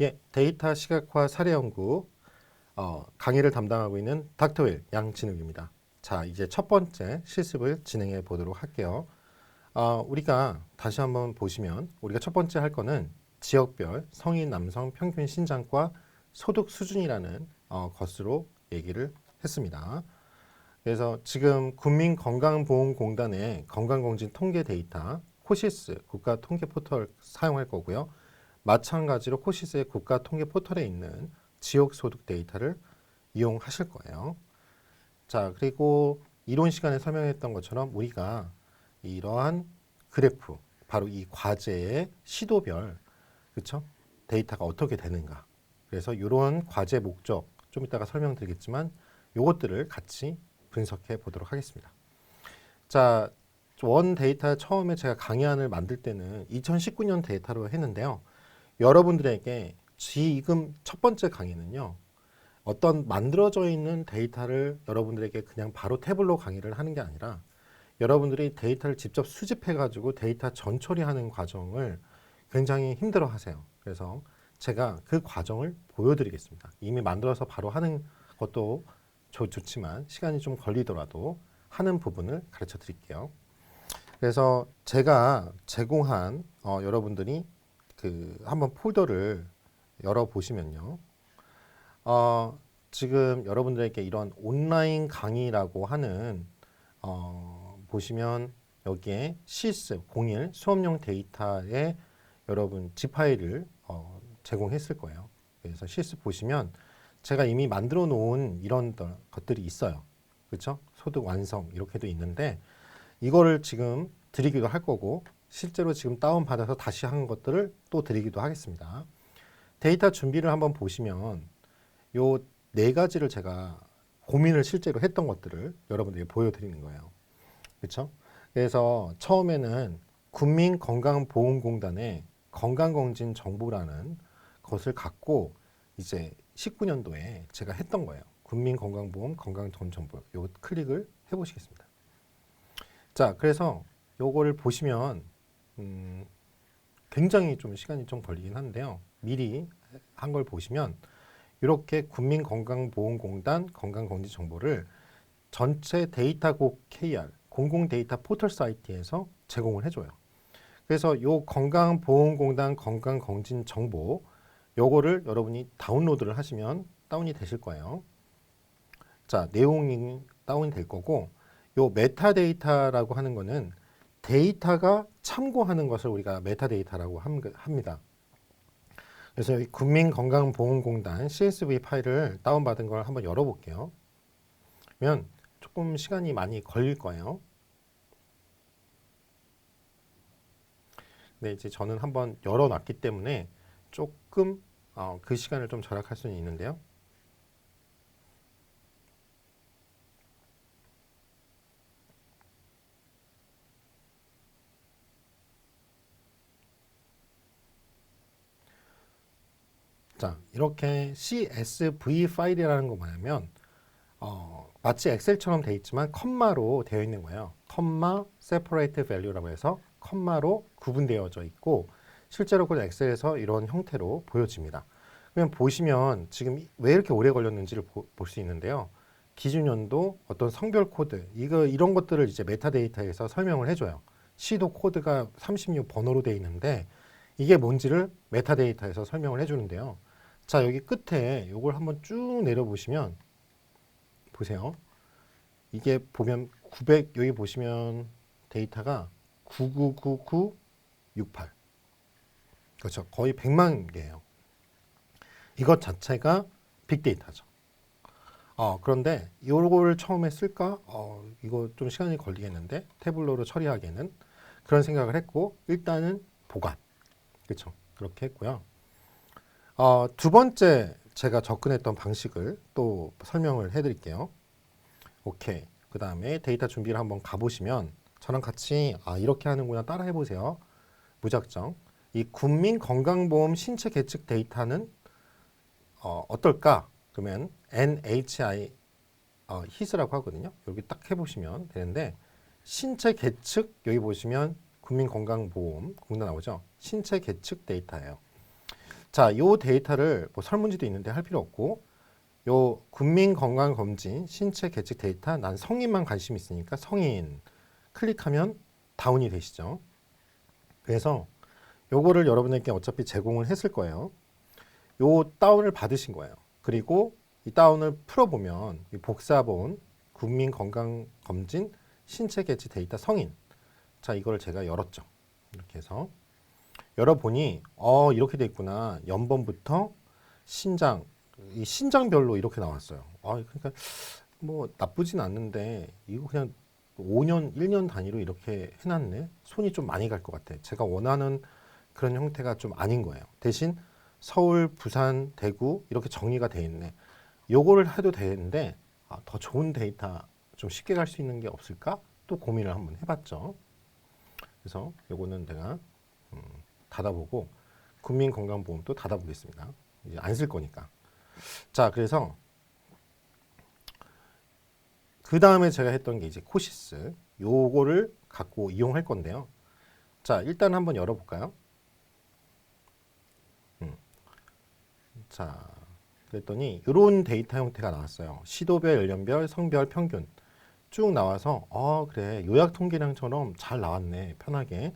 예, 데이터 시각화 사례 연구 강의를 담당하고 있는 닥터윌 양진욱입니다. 자, 이제 첫 번째 실습을 진행해 보도록 할게요. 우리가 다시 한번 보시면 우리가 첫 번째 할 거는 지역별 성인 남성 평균 신장과 소득 수준이라는 것으로 얘기를 했습니다. 그래서 지금 국민건강보험공단의 건강검진 통계 데이터 코시스 국가통계 포털 사용할 거고요. 마찬가지로 코시스의 국가통계 포털에 있는 지역소득 데이터를 이용하실 거예요. 자, 그리고 이론 시간에 설명했던 것처럼 우리가 이러한 그래프, 바로 이 과제의 시도별, 그렇죠? 데이터가 어떻게 되는가. 그래서 이런 과제 목적 좀 이따가 설명드리겠지만 요것들을 같이 분석해 보도록 하겠습니다. 자, 원 데이터 처음에 제가 강의안을 만들 때는 2019년 데이터로 했는데요. 여러분들에게 지금 첫 번째 강의는요. 어떤 만들어져 있는 데이터를 여러분들에게 그냥 바로 태블로 강의를 하는 게 아니라 여러분들이 데이터를 직접 수집해 가지고 데이터 전처리하는 과정을 굉장히 힘들어 하세요. 그래서 제가 그 과정을 보여드리겠습니다. 이미 만들어서 바로 하는 것도 좋지만 시간이 좀 걸리더라도 하는 부분을 가르쳐 드릴게요. 그래서 제가 제공한 여러분들이 한번 폴더를 열어 보시면요. 지금 여러분들에게 이런 온라인 강의라고 하는 보시면 여기에 CS 01 수업용 데이터에 여러분 zip 파일을 제공했을 거예요. 그래서 CS 보시면 제가 이미 만들어 놓은 이런 것들이 있어요. 그렇죠? 소득 완성 이렇게도 있는데 이거를 지금 드리기도 할 거고 실제로 지금 다운받아서 다시 한 것들을 또 드리기도 하겠습니다. 데이터 준비를 한번 보시면 요 네 가지를 제가 고민을 실제로 했던 것들을 여러분들에게 보여드리는 거예요. 그렇죠? 그래서 처음에는 국민건강보험공단의 건강검진 정보라는 것을 갖고 이제 19년도에 제가 했던 거예요. 국민건강보험 건강정보 요 클릭을 해보시겠습니다. 자, 그래서 요거를 보시면 굉장히 좀 시간이 좀 걸리긴 한데요. 미리 한 걸 보시면 이렇게 국민건강보험공단 건강검진 정보를 전체 데이터국 KR 공공 데이터 포털 사이트에서 제공을 해줘요. 그래서 요 건강보험공단 건강검진 정보 요거를 여러분이 다운로드를 하시면 다운이 되실 거예요. 자, 내용이 다운이 될 거고 요 메타데이터라고 하는 거는 데이터가 참고하는 것을 우리가 메타데이터라고 합니다. 그래서 이 국민건강보험공단 CSV 파일을 다운받은 걸 한번 열어볼게요. 그러면 조금 시간이 많이 걸릴 거예요. 근데 이제 저는 한번 열어놨기 때문에 조금 그 시간을 좀 절약할 수는 있는데요. 자, 이렇게 CSV 파일이라는 거 뭐냐면 마치 엑셀처럼 되어 있지만 컴마로 되어 있는 거예요. 컴마 separate value라고 해서 컴마로 구분되어져 있고 실제로 그 엑셀에서 이런 형태로 보여집니다. 그러면 보시면 지금 왜 이렇게 오래 걸렸는지를 볼 수 있는데요. 기준 연도, 어떤 성별 코드, 이런 것들을 이제 메타데이터에서 설명을 해줘요. 시도 코드가 36번호로 되어 있는데 이게 뭔지를 메타데이터에서 설명을 해주는데요. 자, 여기 끝에 이걸 한번 쭉 내려보시면 보세요. 이게 보면 900 여기 보시면 데이터가 999968 그렇죠. 거의 100만 개예요. 이것 자체가 빅데이터죠. 그런데 이걸 처음에 쓸까? 이거 좀 시간이 걸리겠는데 태블로로 처리하기에는 그런 생각을 했고 일단은 보관 그렇죠. 그렇게 했고요. 두 번째 제가 접근했던 방식을 또 설명을 해드릴게요. 오케이. 그 다음에 데이터 준비를 한번 가보시면 저랑 같이 이렇게 하는구나 따라 해보세요. 무작정. 이 국민건강보험 신체 계측 데이터는 어떨까? 그러면 NHI HIS라고 하거든요. 여기 딱 해보시면 되는데 신체 계측 여기 보시면 국민건강보험 공단 나오죠. 신체 계측 데이터예요. 자, 요 데이터를 뭐 설문지도 있는데 할 필요 없고, 요 국민건강검진 신체 계측 데이터, 난 성인만 관심 있으니까 성인 클릭하면 다운이 되시죠. 그래서 요거를 여러분에게 어차피 제공을 했을 거예요. 요 다운을 받으신 거예요. 그리고 이 다운을 풀어보면 이 복사본 국민건강검진 신체 계측 데이터 성인, 자, 이걸 제가 열었죠. 이렇게 해서 열어보니 이렇게 돼 있구나. 연번부터 신장, 이 신장별로 이렇게 나왔어요. 그러니까 뭐 나쁘진 않는데 이거 그냥 5년, 1년 단위로 이렇게 해놨네. 손이 좀 많이 갈 것 같아. 제가 원하는 그런 형태가 좀 아닌 거예요. 대신 서울, 부산, 대구 이렇게 정리가 돼 있네. 요거를 해도 되는데 더 좋은 데이터 좀 쉽게 갈 수 있는 게 없을까? 또 고민을 한번 해봤죠. 그래서 요거는 내가 닫아보고 국민건강보험도 닫아보겠습니다. 이제 안 쓸 거니까. 자, 그래서 그 다음에 제가 했던 게 이제 코시스, 요거를 갖고 이용할 건데요. 자, 일단 한번 열어볼까요? 자, 그랬더니 이런 데이터 형태가 나왔어요. 시도별, 연령별, 성별, 평균 쭉 나와서 그래, 요약 통계량처럼 잘 나왔네, 편하게.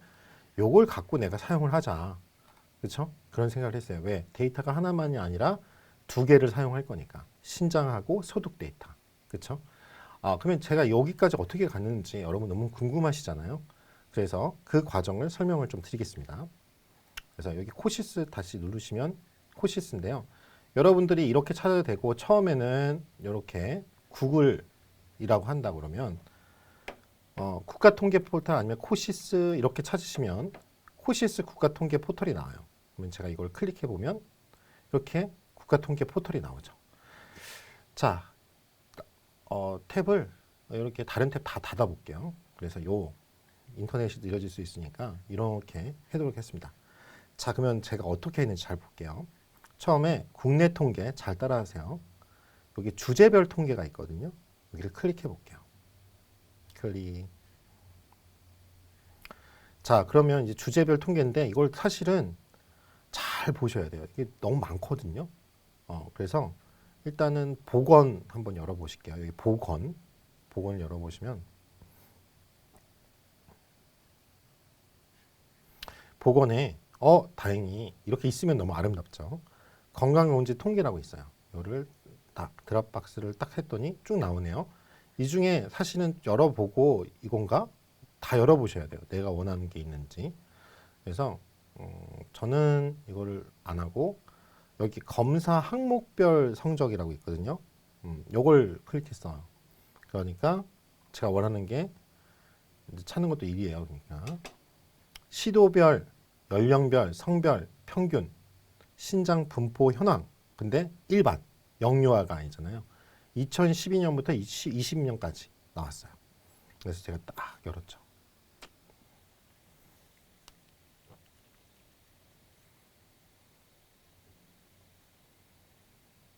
요걸 갖고 내가 사용을 하자. 그렇죠? 그런 생각을 했어요. 왜? 데이터가 하나만이 아니라 두 개를 사용할 거니까. 신장하고 소득 데이터. 그렇죠? 그러면 제가 여기까지 어떻게 갔는지 여러분 너무 궁금하시잖아요. 그래서 그 과정을 설명을 좀 드리겠습니다. 그래서 여기 코시스 다시 누르시면 코시스인데요. 여러분들이 이렇게 찾아도 되고, 처음에는 이렇게 구글이라고 한다 그러면 국가통계 포털 아니면 코시스 이렇게 찾으시면 코시스 국가통계 포털이 나와요. 그러면 제가 이걸 클릭해 보면 이렇게 국가통계 포털이 나오죠. 자, 탭을 이렇게 다른 탭 다 닫아 볼게요. 그래서 요 인터넷이 느려질 수 있으니까 이렇게 해도록 했습니다. 자, 그러면 제가 어떻게 했는지 잘 볼게요. 처음에 국내 통계 잘 따라하세요. 여기 주제별 통계가 있거든요. 여기를 클릭해 볼게요. 클릭. 자, 그러면 이제 주제별 통계인데 이걸 사실은 잘 보셔야 돼요. 이게 너무 많거든요. 그래서 일단은 보건 한번 열어보실게요. 여기 보건을 열어보시면 보건에 다행히 이렇게 있으면 너무 아름답죠. 건강용지 통계라고 있어요. 이거를 딱 드랍박스를 딱 했더니 쭉 나오네요. 이 중에 사실은 열어보고 이건가? 다 열어보셔야 돼요. 내가 원하는 게 있는지. 그래서 저는 이거를 안 하고 여기 검사 항목별 성적이라고 있거든요. 요걸 클릭했어요. 그러니까 제가 원하는 게 이제 찾는 것도 일이에요. 그러니까 시도별, 연령별, 성별, 평균, 신장 분포 현황. 근데 일반, 영유아가 아니잖아요. 2012년부터 2020년까지 나왔어요. 그래서 제가 딱 열었죠.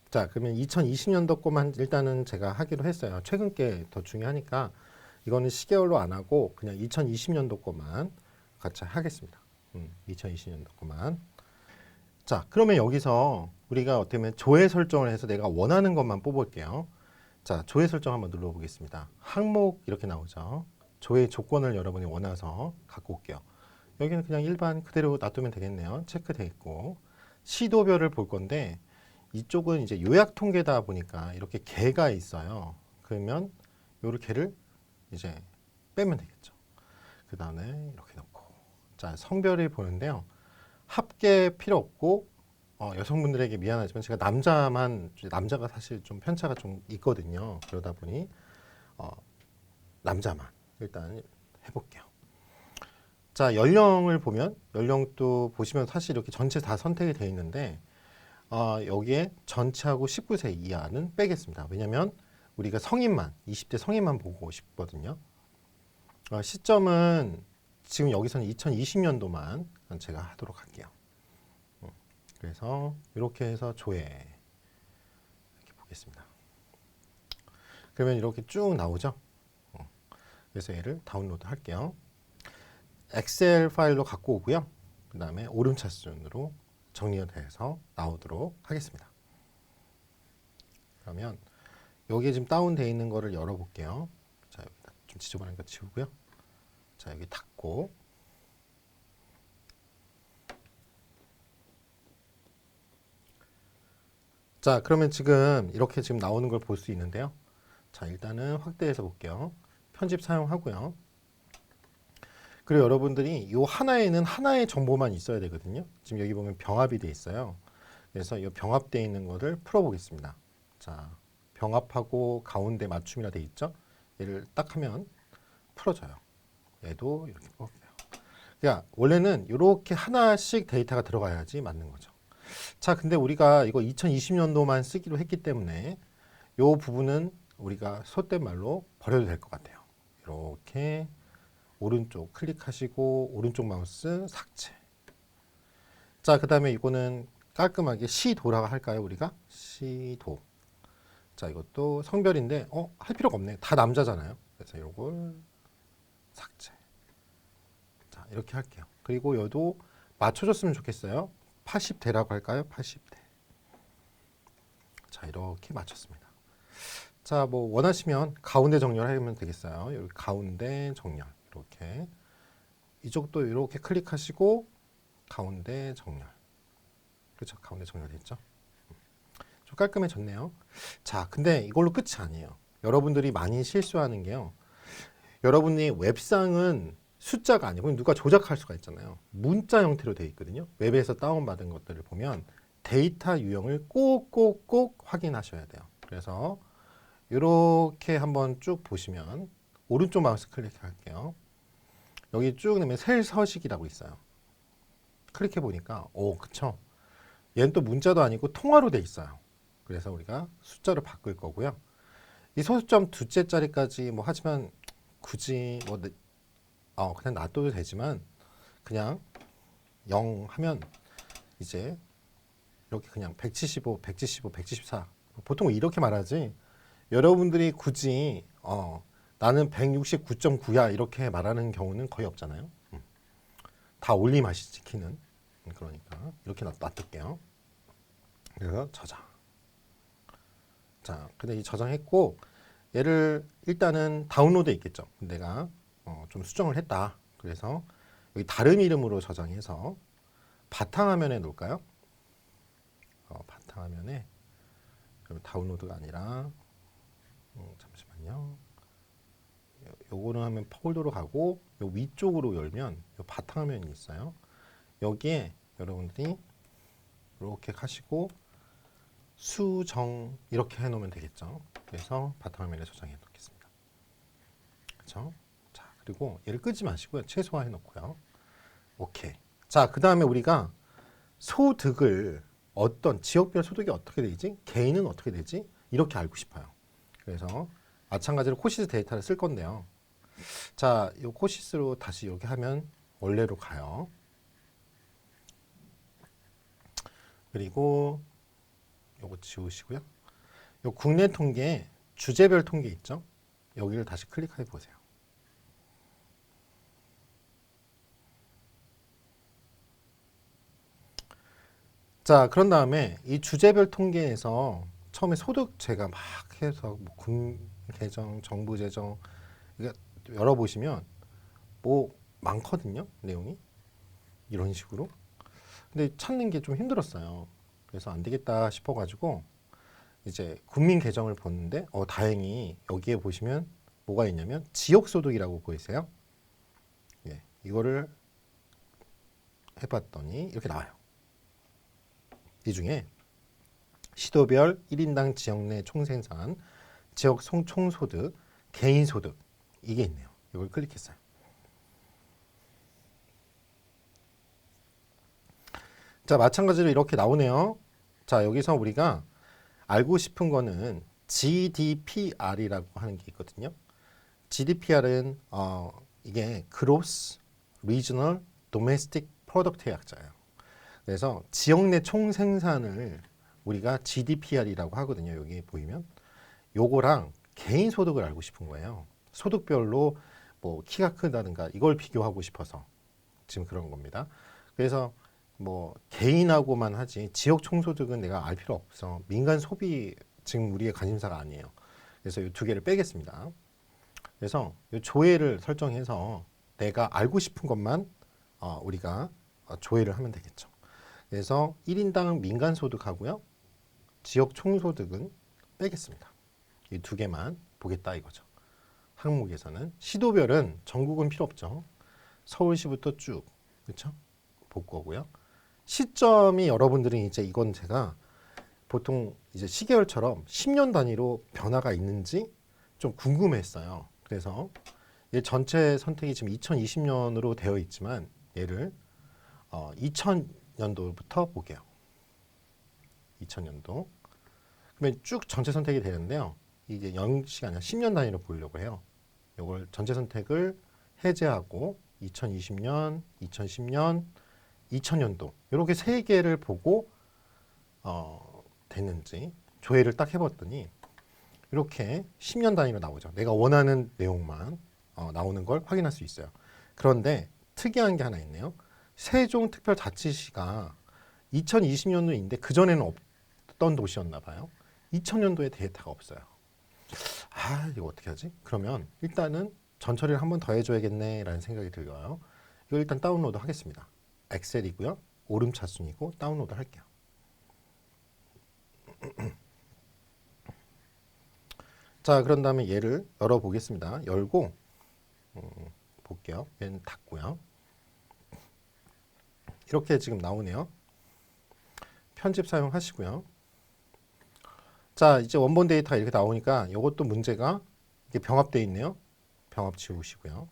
자, 그러면 2020년도 거만 일단은 제가 하기로 했어요. 최근 게 더 중요하니까 이거는 시계열로 안 하고 그냥 2020년도 거만 같이 하겠습니다. 2020년도 거만. 자, 그러면 여기서 우리가 어떻게 보면 조회 설정을 해서 내가 원하는 것만 뽑을게요. 자, 조회 설정 한번 눌러보겠습니다. 항목 이렇게 나오죠. 조회 조건을 여러분이 원해서 갖고 올게요. 여기는 그냥 일반 그대로 놔두면 되겠네요. 체크돼 있고. 시도별을 볼 건데 이쪽은 이제 요약 통계다 보니까 이렇게 개가 있어요. 그러면 요를 개를 이제 빼면 되겠죠. 그 다음에 이렇게 놓고. 자, 성별을 보는데요. 합계 필요 없고 여성분들에게 미안하지만 제가 남자가 사실 좀 편차가 좀 있거든요. 그러다 보니 남자만 일단 해볼게요. 자, 연령을 보면 연령도 보시면 사실 이렇게 전체 다 선택이 되어 있는데 여기에 전체하고 19세 이하는 빼겠습니다. 왜냐면 우리가 성인만 20대 성인만 보고 싶거든요. 시점은 지금 여기서는 2020년도만 제가 하도록 할게요. 그래서 이렇게 해서 조회 이렇게 보겠습니다. 그러면 이렇게 쭉 나오죠. 그래서 얘를 다운로드 할게요. 엑셀 파일로 갖고 오고요. 그 다음에 오름차순으로 정리가 돼서 나오도록 하겠습니다. 그러면 여기에 지금 다운되어 있는 거를 열어볼게요. 자, 여기다 좀 지저분한 거 지우고요. 자, 여기 닫고. 자, 그러면 지금 이렇게 지금 나오는 걸 볼 수 있는데요. 자, 일단은 확대해서 볼게요. 편집 사용하고요. 그리고 여러분들이 이 하나에는 하나의 정보만 있어야 되거든요. 지금 여기 보면 병합이 돼 있어요. 그래서 이 병합되어 있는 거를 풀어보겠습니다. 자, 병합하고 가운데 맞춤이라 돼 있죠. 얘를 딱 하면 풀어져요. 얘도 이렇게 뽑게요. 그러니까 원래는 이렇게 하나씩 데이터가 들어가야지 맞는 거죠. 자, 근데 우리가 이거 2020년도만 쓰기로 했기 때문에 이 부분은 우리가 속된 말로 버려도 될 것 같아요. 이렇게 오른쪽 클릭하시고 오른쪽 마우스 삭제. 자, 그 다음에 이거는 깔끔하게 시도라고 할까요? 우리가 시도. 자, 이것도 성별인데 할 필요가 없네. 다 남자잖아요. 그래서 이걸 삭제. 자, 이렇게 할게요. 그리고 여도 맞춰줬으면 좋겠어요. 80대라고 할까요? 80대. 자, 이렇게 맞췄습니다. 자, 뭐 원하시면 가운데 정렬하면 되겠어요. 여기 가운데 정렬. 이렇게 이쪽도 이렇게 클릭하시고 가운데 정렬. 그렇죠? 가운데 정렬됐죠? 좀 깔끔해졌네요. 자, 근데 이걸로 끝이 아니에요. 여러분들이 많이 실수하는 게요. 여러분이 웹상은 숫자가 아니고 누가 조작할 수가 있잖아요. 문자 형태로 되어 있거든요. 웹에서 다운받은 것들을 보면 데이터 유형을 꼭꼭꼭 확인하셔야 돼요. 그래서 이렇게 한번 쭉 보시면 오른쪽 마우스 클릭할게요. 여기 쭉 내면 셀 서식이라고 있어요. 클릭해 보니까 그쵸? 얘는 또 문자도 아니고 통화로 돼 있어요. 그래서 우리가 숫자로 바꿀 거고요. 이 소수점 두째 자리까지 뭐 하지만 굳이 뭐 그냥 놔둬도 되지만 그냥 0 하면 이제 이렇게 그냥 175, 175, 174 보통 이렇게 말하지 여러분들이 굳이 나는 169.9야 이렇게 말하는 경우는 거의 없잖아요. 다 올림하시 지키는 그러니까 이렇게 놔둘게요. 그래서 저장. 자, 근데 이 저장했고 얘를 일단은 다운로드에 있겠죠. 내가 좀 수정을 했다. 그래서 여기 다른 이름으로 저장해서 바탕화면에 놓을까요? 바탕화면에 다운로드가 아니라 잠시만요. 요거는 하면 폴더로 가고 요 위쪽으로 열면 요 바탕화면이 있어요. 여기에 여러분들이 이렇게 하시고 수정 이렇게 해놓으면 되겠죠. 그래서 바탕화면에 저장해 놓겠습니다. 그렇죠? 자, 그리고 얘를 끄지 마시고요. 최소화해 놓고요. 오케이. 자, 그 다음에 우리가 소득을 어떤 지역별 소득이 어떻게 되지? 개인은 어떻게 되지? 이렇게 알고 싶어요. 그래서 마찬가지로 코시스 데이터를 쓸 건데요. 자, 이 코시스로 다시 이렇게 하면 원래로 가요. 그리고 요거 지우시고요. 요 국내 통계 주제별 통계 있죠? 여기를 다시 클릭해 보세요. 자, 그런 다음에 이 주제별 통계에서 처음에 소득제가 막 해서 뭐 군 계정, 정부 재정 이게 열어보시면 뭐 많거든요, 내용이 이런 식으로. 근데 찾는 게 좀 힘들었어요. 그래서 안 되겠다 싶어가지고 이제 국민 계정을 보는데 다행히 여기에 보시면 뭐가 있냐면 지역소득이라고 보이세요? 예, 이거를 해봤더니 이렇게 나와요. 이 중에 시도별 1인당 지역 내 총생산, 지역 총소득, 개인소득 이게 있네요. 이걸 클릭했어요. 자, 마찬가지로 이렇게 나오네요. 자, 여기서 우리가 알고 싶은 거는 GDPR이라고 하는 게 있거든요. GDPR은 이게 Gross Regional Domestic Product의 약자예요. 그래서 지역 내 총생산을 우리가 GDPR이라고 하거든요. 여기 보이면 요거랑 개인 소득을 알고 싶은 거예요. 소득별로 뭐 키가 크다든가 이걸 비교하고 싶어서 지금 그런 겁니다. 그래서 뭐 개인하고만 하지 지역 총소득은 내가 알 필요 없어. 민간 소비 지금 우리의 관심사가 아니에요. 그래서 이 두 개를 빼겠습니다. 그래서 이 조회를 설정해서 내가 알고 싶은 것만 우리가 조회를 하면 되겠죠. 그래서 1인당 민간 소득하고요. 지역 총소득은 빼겠습니다. 이 두 개만 보겠다 이거죠. 항목에서는 시도별은 전국은 필요 없죠. 서울시부터 쭉 그렇죠? 볼 거고요. 시점이 여러분들은 이제 이건 제가 보통 이제 시계열처럼 10년 단위로 변화가 있는지 좀 궁금했어요. 그래서 얘 전체 선택이 지금 2020년으로 되어 있지만 얘를 2000년도부터 볼게요. 2000년도. 그러면 쭉 전체 선택이 되는데요. 이게 0시가 아니라 10년 단위로 보려고 해요. 이걸 전체 선택을 해제하고 2020년, 2010년, 2000년도 이렇게 세 개를 보고 됐는지 조회를 딱 해봤더니 이렇게 10년 단위로 나오죠. 내가 원하는 내용만 나오는 걸 확인할 수 있어요. 그런데 특이한 게 하나 있네요. 세종특별자치시가 2020년도인데 그전에는 없던 도시였나 봐요. 2000년도에 데이터가 없어요. 아, 이거 어떻게 하지? 그러면 일단은 전처리를 한 번 더 해줘야겠네 라는 생각이 들어요. 이거 일단 다운로드 하겠습니다. 엑셀이고요. 오름차순이고 다운로드 할게요. 자, 그런 다음에 얘를 열어보겠습니다. 열고 볼게요. 얘는 닫고요. 이렇게 지금 나오네요. 편집 사용하시고요. 자, 이제 원본 데이터가 이렇게 나오니까 이것도 문제가 이게 병합되어 있네요. 병합 지우시고요.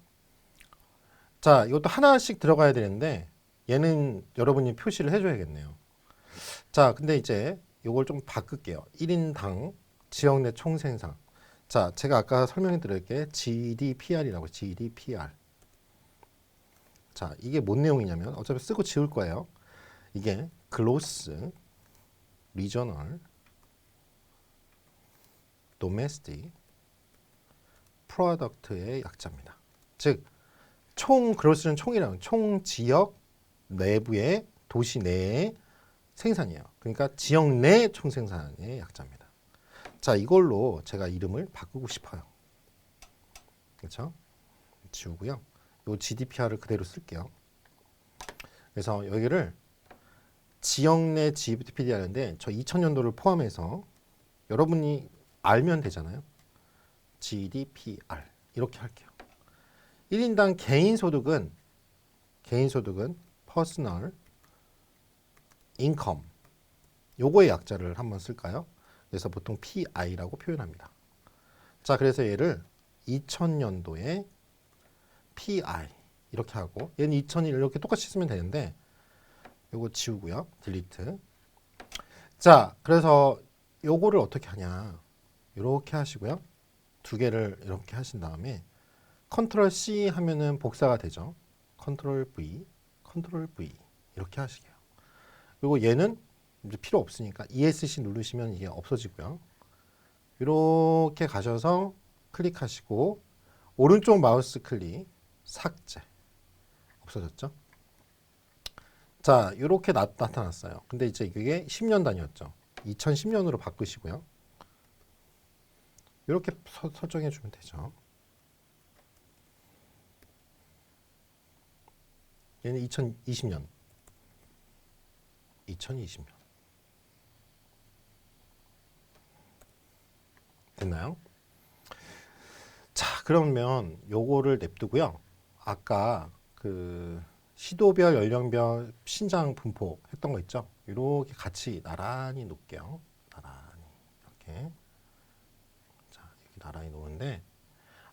자, 이것도 하나씩 들어가야 되는데 얘는 여러분이 표시를 해줘야겠네요. 자, 근데 이제 이걸 좀 바꿀게요. 1인당 지역 내 총생산. 자, 제가 아까 설명해 드릴게 GDPR이라고 GDPR. 자, 이게 뭔 내용이냐면 어차피 쓰고 지울 거예요. 이게 글로스, 리저널, 도메스틱, 프로덕트의 약자입니다. 즉, 총 그로스는 총이라는 총 지역 내부의 도시 내의 생산이에요. 그러니까 지역 내 총생산의 약자입니다. 자, 이걸로 제가 이름을 바꾸고 싶어요. 그렇죠? 지우고요. 요 GDPR을 그대로 쓸게요. 그래서 여기를 지역 내 GDPR 하는데 저 2000년도를 포함해서 여러분이 알면 되잖아요. GDPR 이렇게 할게요. 1인당 개인소득은 퍼스널 인컴 요거의 약자를 한번 쓸까요? 그래서 보통 PI라고 표현합니다. 자, 그래서 얘를 2000년도에 PI 이렇게 하고 얘는 2001 이렇게 똑같이 쓰면 되는데 요거 지우고요. 딜리트. 자, 그래서 요거를 어떻게 하냐. 이렇게 하시고요. 두 개를 이렇게 하신 다음에 컨트롤 C 하면은 복사가 되죠. 컨트롤 V, 컨트롤 V 이렇게 하시게요. 그리고 얘는 이제 필요 없으니까 ESC 누르시면 이게 없어지고요. 이렇게 가셔서 클릭하시고 오른쪽 마우스 클릭 삭제 없어졌죠? 자, 이렇게 나타났어요. 근데 이제 이게 10년 단위였죠. 2010년으로 바꾸시고요. 이렇게 설정해 주면 되죠. 얘는 2020년. 2020년. 됐나요? 자, 그러면 요거를 냅두고요. 아까 그 시도별, 연령별, 신장 분포 했던 거 있죠? 이렇게 같이 나란히 놓을게요. 나란히 이렇게. 자, 이렇게 나란히 놓는데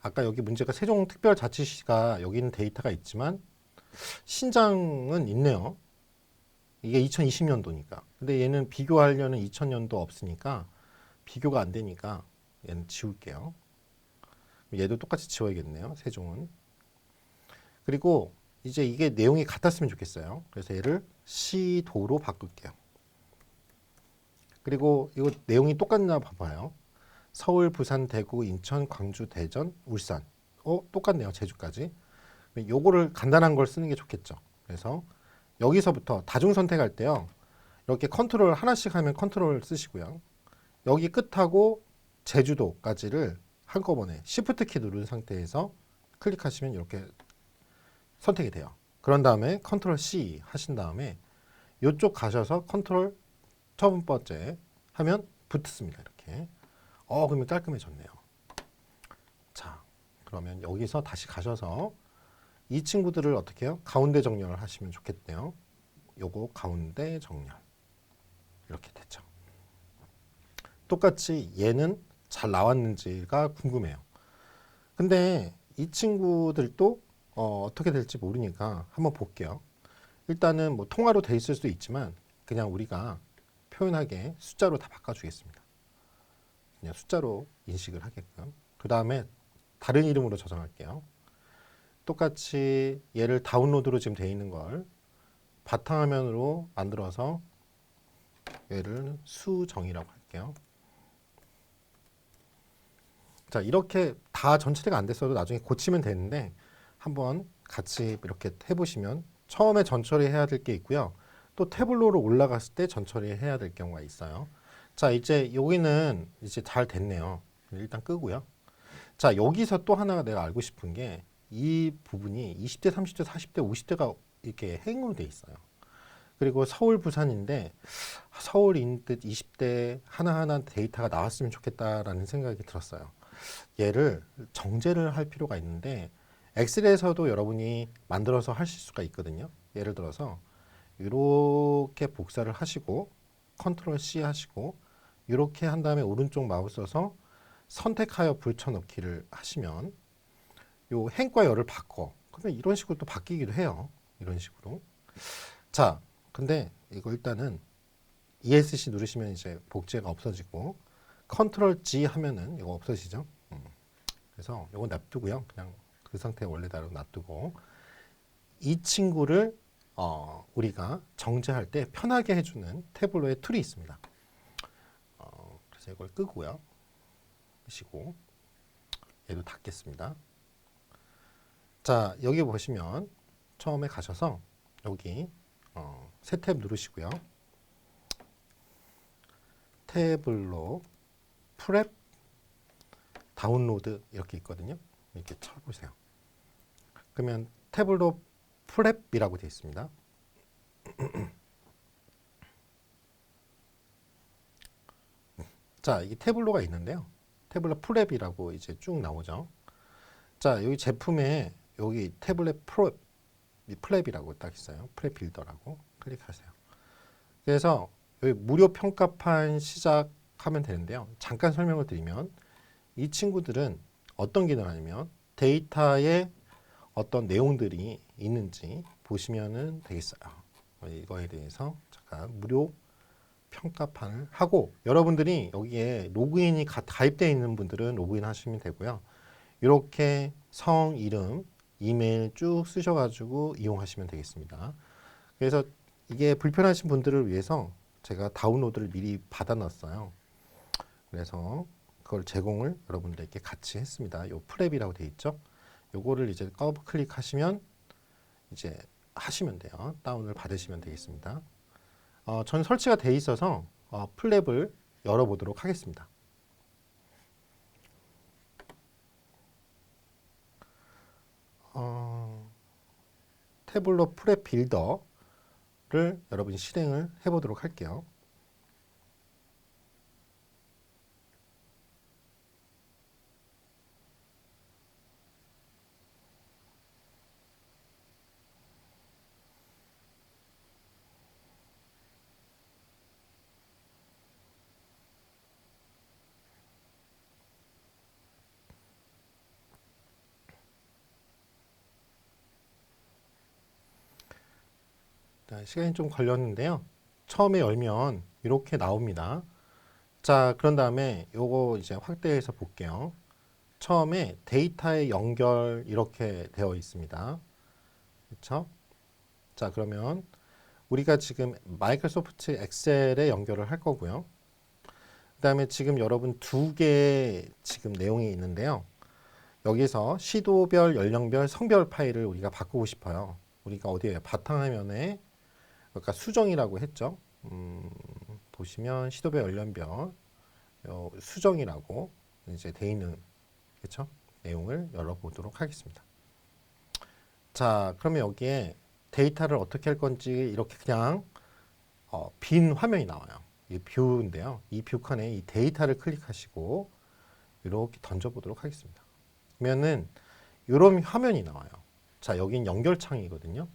아까 여기 문제가 세종특별자치시가 여기는 데이터가 있지만 신장은 있네요. 이게 2020년도니까. 근데 얘는 비교하려는 2000년도 없으니까 비교가 안 되니까 얘는 지울게요. 얘도 똑같이 지워야겠네요. 세종은. 그리고 이제 이게 내용이 같았으면 좋겠어요. 그래서 얘를 시도로 바꿀게요. 그리고 이거 내용이 똑같나 봐봐요. 서울, 부산, 대구, 인천, 광주, 대전, 울산. 똑같네요. 제주까지. 요거를 간단한 걸 쓰는 게 좋겠죠. 그래서 여기서부터 다중 선택할 때요. 이렇게 컨트롤 하나씩 하면 컨트롤 쓰시고요. 여기 끝하고 제주도까지를 한꺼번에 Shift 키 누른 상태에서 클릭하시면 이렇게 선택이 돼요. 그런 다음에 컨트롤 C 하신 다음에 이쪽 가셔서 컨트롤 첫 번째 하면 붙습니다. 이렇게. 그러면 깔끔해졌네요. 자, 그러면 여기서 다시 가셔서 이 친구들을 어떻게 해요? 가운데 정렬을 하시면 좋겠네요. 요거 가운데 정렬. 이렇게 됐죠. 똑같이 얘는 잘 나왔는지가 궁금해요. 근데 이 친구들도 어떻게 될지 모르니까 한번 볼게요. 일단은 뭐 통화로 돼 있을 수도 있지만 그냥 우리가 표현하게 숫자로 다 바꿔주겠습니다. 그냥 숫자로 인식을 하게끔. 그 다음에 다른 이름으로 저장할게요. 똑같이 얘를 다운로드로 지금 돼 있는 걸 바탕화면으로 만들어서 얘를 수정이라고 할게요. 자, 이렇게 다 전체가 안 됐어도 나중에 고치면 되는데 한번 같이 이렇게 해보시면 처음에 전처리 해야 될 게 있고요. 또 태블로로 올라갔을 때 전처리 해야 될 경우가 있어요. 자, 이제 여기는 이제 잘 됐네요. 일단 끄고요. 자, 여기서 또 하나가 내가 알고 싶은 게 이 부분이 20대, 30대, 40대, 50대가 이렇게 행으로 돼 있어요. 그리고 서울, 부산인데 서울인 듯 20대 하나하나 데이터가 나왔으면 좋겠다라는 생각이 들었어요. 얘를 정제를 할 필요가 있는데 엑셀에서도 여러분이 만들어서 하실 수가 있거든요. 예를 들어서 이렇게 복사를 하시고 컨트롤 C 하시고 이렇게 한 다음에 오른쪽 마우스 써서 선택하여 붙여넣기를 하시면 요 행과 열을 바꿔. 그러면 이런 식으로 또 바뀌기도 해요. 이런 식으로. 자, 근데 이거 일단은 ESC 누르시면 이제 복제가 없어지고 컨트롤 G 하면은 이거 없어지죠. 그래서 이거 놔두고요. 그냥 그 상태 원래대로 놔두고 이 친구를 우리가 정제할 때 편하게 해주는 태블로의 툴이 있습니다. 그래서 이걸 끄고요. 끄시고 얘도 닫겠습니다. 자, 여기 보시면 처음에 가셔서 여기 새 탭 누르시고요. 태블로 프랩 다운로드 이렇게 있거든요. 이렇게 쳐보세요. 그러면 태블로 프랩이라고 되어 있습니다. 자, 이 태블로가 있는데요. 태블로 프랩이라고 이제 쭉 나오죠. 자, 여기 제품에 여기 태블릿 프랩이라고 딱 있어요. 프랩 빌더라고 클릭하세요. 그래서 여기 무료 평가판 시작하면 되는데요. 잠깐 설명을 드리면 이 친구들은 어떤 기능을 하냐면 데이터에 어떤 내용들이 있는지 보시면 되겠어요. 이거에 대해서 잠깐 무료 평가판을 하고 여러분들이 여기에 로그인이 가입되어 있는 분들은 로그인 하시면 되고요. 이렇게 성, 이름, 이메일 쭉 쓰셔가지고 이용하시면 되겠습니다. 그래서 이게 불편하신 분들을 위해서 제가 다운로드를 미리 받아놨어요. 그래서 그걸 제공을 여러분들에게 같이 했습니다. 요 프랩이라고 되어 있죠. 요거를 이제 더블 클릭하시면 이제 하시면 돼요. 다운을 받으시면 되겠습니다. 전 설치가 돼 있어서 플랩을 열어보도록 하겠습니다. 태블로 프랩 빌더를 여러분이 실행을 해보도록 할게요. 시간이 좀 걸렸는데요. 처음에 열면 이렇게 나옵니다. 자, 그런 다음에 요거 이제 확대해서 볼게요. 처음에 데이터의 연결 이렇게 되어 있습니다. 그렇죠? 자, 그러면 우리가 지금 마이크로소프트 엑셀에 연결을 할 거고요. 그 다음에 지금 여러분 두 개의 지금 내용이 있는데요. 여기서 시도별, 연령별, 성별 파일을 우리가 바꾸고 싶어요. 우리가 어디에 바탕화면에 아까 수정이라고 했죠. 보시면 시도별 연령별 수정이라고 이제 돼 있는 그렇죠? 내용을 열어보도록 하겠습니다. 자, 그러면 여기에 데이터를 어떻게 할 건지 이렇게 그냥 빈 화면이 나와요. 이 뷰인데요. 이 뷰 칸에 이 데이터를 클릭하시고 이렇게 던져보도록 하겠습니다. 그러면은 이런 화면이 나와요. 자, 여긴 연결창이거든요.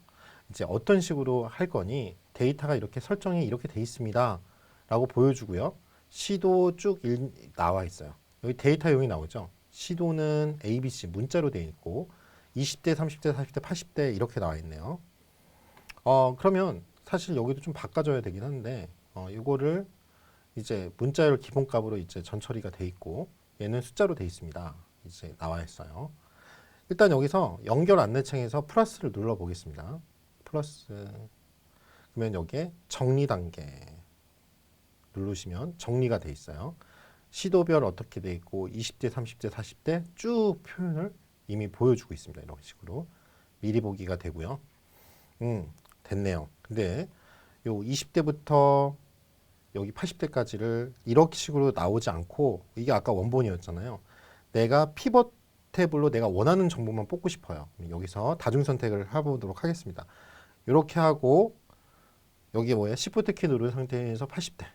이제 어떤 식으로 할 거니 데이터가 이렇게 설정이 이렇게 돼 있습니다. 라고 보여주고요. 시도 쭉 나와 있어요. 여기 데이터용이 나오죠. 시도는 ABC 문자로 되어 있고 20대, 30대, 40대, 80대 이렇게 나와 있네요. 그러면 사실 여기도 좀 바꿔줘야 되긴 한데 이거를 이제 문자열 기본값으로 이제 전처리가 돼 있고 얘는 숫자로 돼 있습니다. 이제 나와 있어요. 일단 여기서 연결 안내창에서 플러스를 눌러 보겠습니다. 플러스 그러면 여기에 정리 단계 누르시면 정리가 돼 있어요. 시도별 어떻게 돼 있고 20대, 30대, 40대 쭉 표현을 이미 보여주고 있습니다. 이런 식으로 미리 보기가 되고요. 됐네요. 근데 요 20대부터 여기 80대까지를 이렇게 식으로 나오지 않고 이게 아까 원본이었잖아요. 내가 피벗 탭으로 내가 원하는 정보만 뽑고 싶어요. 여기서 다중 선택을 해보도록 하겠습니다. 이렇게 하고 여기 뭐예요? Shift 키 누른 상태에서 80대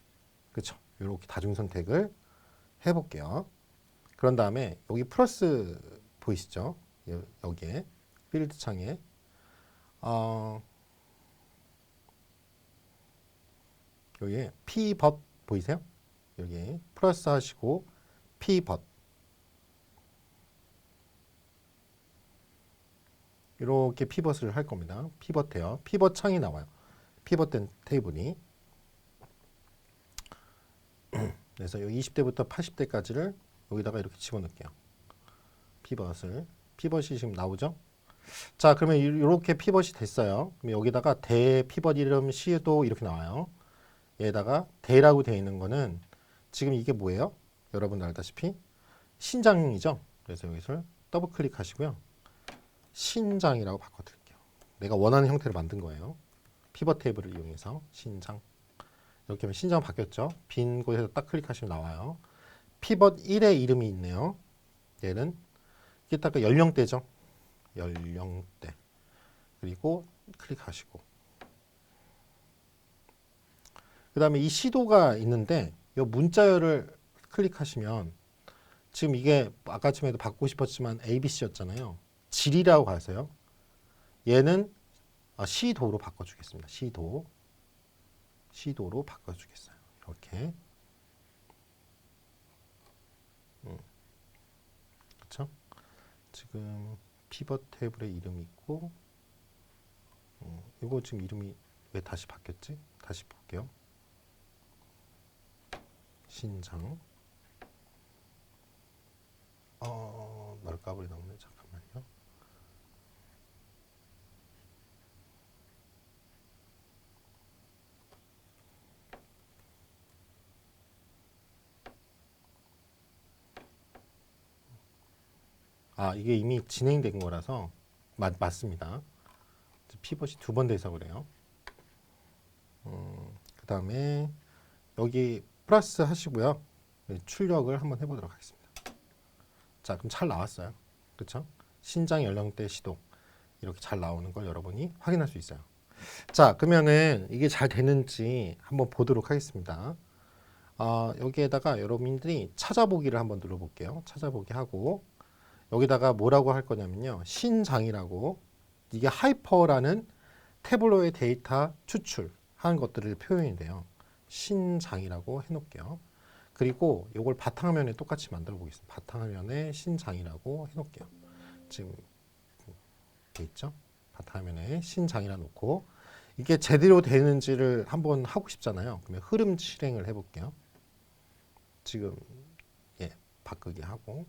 그렇죠? 이렇게 다중 선택을 해볼게요. 그런 다음에 여기 플러스 보이시죠? 여기에 필드 창에 여기에 피벗 보이세요? 여기 플러스 하시고 피벗 이렇게 피벗을 할 겁니다. 피벗해요. 피벗 창이 나와요. 피벗된 테이블이 그래서 여기 20대부터 80대까지를 여기다가 이렇게 집어넣을게요. 피벗이 지금 나오죠? 자, 그러면 이렇게 피벗이 됐어요. 그럼 여기다가 대 피벗 이름 시도 이렇게 나와요. 얘에다가 대라고 되어 있는 거는 지금 이게 뭐예요? 여러분들 알다시피 신장이죠. 그래서 여기서 더블 클릭하시고요. 신장이라고 바꿔드릴게요. 내가 원하는 형태를 만든 거예요. 피벗 테이블을 이용해서 신장. 이렇게 하면 신장 바뀌었죠. 빈 곳에서 딱 클릭하시면 나와요. 피벗 1의 이름이 있네요. 얘는 이게 딱 연령대죠. 연령대. 그리고 클릭하시고. 그 다음에 이 시도가 있는데 이 문자열을 클릭하시면 지금 이게 아까쯤에도 바꾸고 싶었지만 ABC였잖아요. 질이라고 가세요. 얘는 시도로 바꿔주겠습니다. 시도로 바꿔주겠어요. 이렇게. 그렇죠? 지금 피벗 테이블에 이름이 있고 이거 지금 이름이 왜 다시 바뀌었지? 다시 볼게요. 신장 말까불이 나오네. 잠깐만요. 이게 이미 진행된 거라서 맞습니다. 피벗이 2번 돼서 그래요. 그 다음에 여기 플러스 하시고요. 출력을 한번 해보도록 하겠습니다. 자, 그럼 잘 나왔어요. 그렇죠? 신장 연령대 시도 이렇게 잘 나오는 걸 여러분이 확인할 수 있어요. 자, 그러면은 이게 잘 되는지 한번 보도록 하겠습니다. 여기에다가 여러분들이 찾아보기를 한번 눌러볼게요. 찾아보기 하고 여기다가 뭐라고 할 거냐면요. 신장이라고 이게 하이퍼라는 태블로의 데이터 추출한 것들을 표현이 돼요. 신장이라고 해놓을게요. 그리고 이걸 바탕화면에 똑같이 만들어 보겠습니다. 바탕화면에 신장이라고 해놓을게요. 지금 돼 있죠? 바탕화면에 신장이라 놓고 이게 제대로 되는지를 한번 하고 싶잖아요. 그러면 흐름 실행을 해볼게요. 지금 바꾸기 하고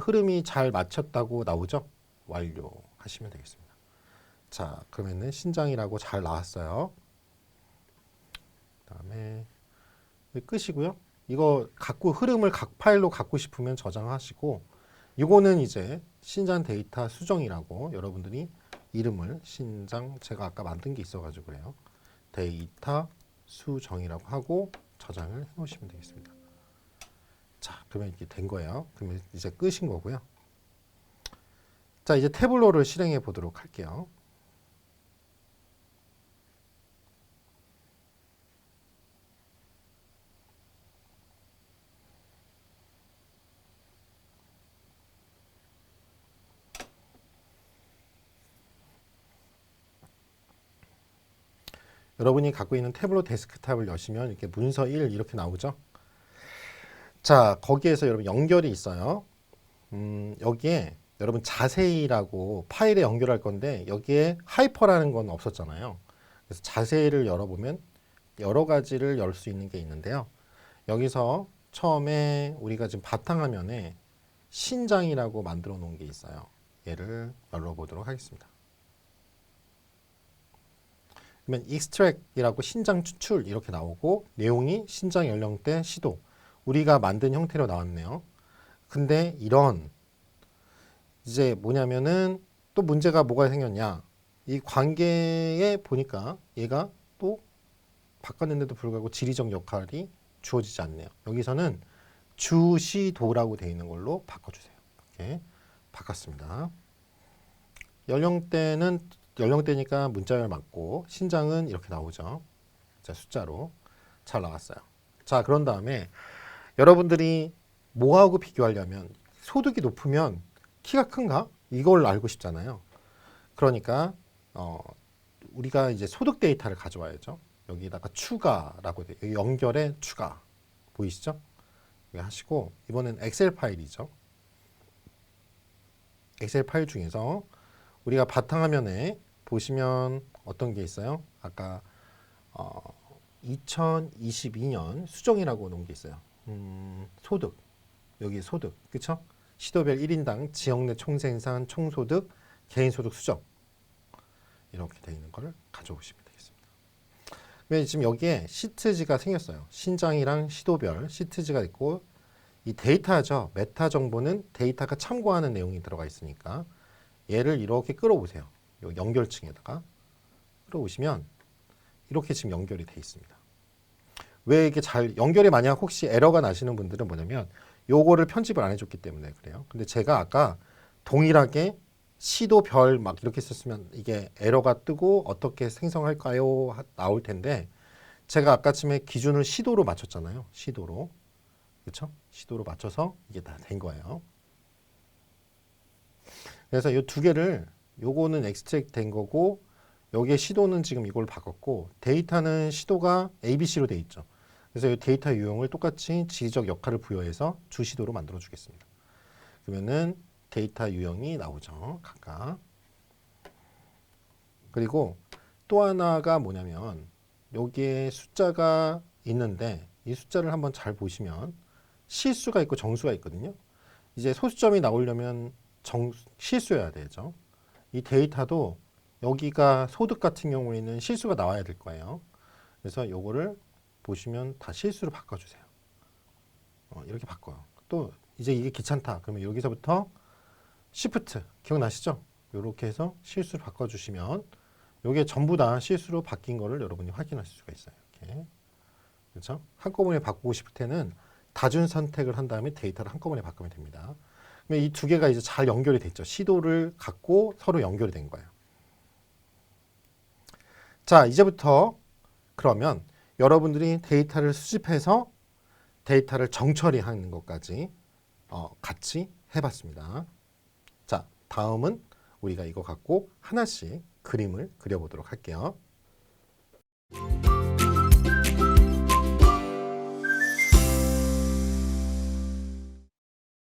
흐름이 잘 맞췄다고 나오죠? 완료하시면 되겠습니다. 자, 그러면은 신장이라고 잘 나왔어요. 그다음에 끄시고요. 이거 흐름을 각 파일로 갖고 싶으면 저장하시고 이거는 이제 신장 데이터 수정이라고 여러분들이 이름을 신장 제가 아까 만든 게 있어가지고 그래요. 데이터 수정이라고 하고 저장을 해 놓으시면 되겠습니다. 자, 그러면 이렇게 된 거예요. 그러면 이제 끝인 거고요. 자, 이제 태블로를 실행해 보도록 할게요. 여러분이 갖고 있는 태블로 데스크탑을 여시면 이렇게 문서 1 이렇게 나오죠. 자, 거기에서 여러분 연결이 있어요. 여기에 여러분 자세히라고 파일에 연결할 건데 여기에 하이퍼라는 건 없었잖아요. 그래서 자세히를 열어보면 여러 가지를 열 수 있는 게 있는데요. 여기서 처음에 우리가 지금 바탕화면에 신장이라고 만들어 놓은 게 있어요. 얘를 열어보도록 하겠습니다. 그러면 extract이라고 신장 추출 이렇게 나오고 내용이 신장 연령대 시도 우리가 만든 형태로 나왔네요. 근데 이런 이제 뭐냐면은 또 문제가 뭐가 생겼냐, 이 관계에 보니까 얘가 또 바꿨는데도 불구하고 지리적 역할이 주어지지 않네요. 여기서는 주시도라고 되어 있는 걸로 바꿔주세요. 이렇게 바꿨습니다. 연령대니까 문자열 맞고 신장은 이렇게 나오죠. 자, 숫자로 잘 나왔어요. 자, 그런 다음에 여러분들이 뭐하고 비교하려면 소득이 높으면 키가 큰가? 이걸 알고 싶잖아요. 그러니까 우리가 이제 소득 데이터를 가져와야죠. 여기다가 추가라고 돼. 여기 연결에 추가 보이시죠? 여기 하시고 이번엔 엑셀 파일이죠. 엑셀 파일 중에서 우리가 바탕화면에 보시면 어떤 게 있어요? 아까 2022년 수정이라고 놓은 게 있어요. 소득, 여기 소득, 그쵸? 시도별 1인당 지역 내 총생산, 총소득, 개인소득 수정 이렇게 되어 있는 거를 가져오시면 되겠습니다. 그러면 지금 여기에 시트지가 생겼어요. 신장이랑 시도별 시트지가 있고 이 데이터죠. 메타 정보는 데이터가 참고하는 내용이 들어가 있으니까 얘를 이렇게 끌어오세요. 요 연결층에다가 끌어오시면 이렇게 지금 연결이 돼 있습니다. 왜 이게 잘 연결이 만약 혹시 에러가 나시는 분들은 뭐냐면 요거를 편집을 안 해줬기 때문에 그래요. 근데 제가 아까 동일하게 시도 별 막 이렇게 썼으면 이게 에러가 뜨고 어떻게 생성할까요? 나올 텐데 제가 아까쯤에 기준을 시도로 맞췄잖아요. 시도로. 그렇죠? 시도로 맞춰서 이게 다 된 거예요. 그래서 이 두 개를 요거는 엑스트랙 된 거고 여기에 시도는 지금 이걸 바꿨고 데이터는 시도가 ABC로 돼 있죠. 그래서 이 데이터 유형을 똑같이 지리적 역할을 부여해서 주시도로 만들어 주겠습니다. 그러면은 데이터 유형이 나오죠. 각각. 그리고 또 하나가 뭐냐면 여기에 숫자가 있는데 이 숫자를 한번 잘 보시면 실수가 있고 정수가 있거든요. 이제 소수점이 나오려면 실수여야 되죠. 이 데이터도 여기가 소득 같은 경우에는 실수가 나와야 될 거예요. 그래서 요거를 보시면 다 실수로 바꿔주세요. 이렇게 바꿔요. 또 이제 이게 귀찮다. 그러면 여기서부터 Shift 기억나시죠? 이렇게 해서 실수를 바꿔주시면 이게 전부 다 실수로 바뀐 거를 여러분이 확인하실 수가 있어요. 이렇게. 그렇죠? 한꺼번에 바꾸고 싶을 때는 다중 선택을 한 다음에 데이터를 한꺼번에 바꾸면 됩니다. 이 두 개가 이제 잘 연결이 됐죠. 시도를 갖고 서로 연결이 된 거예요. 자, 이제부터 그러면 여러분들이 데이터를 수집해서 데이터를 정처리하는 것까지 같이 해봤습니다. 자, 다음은 우리가 이거 갖고 하나씩 그림을 그려보도록 할게요.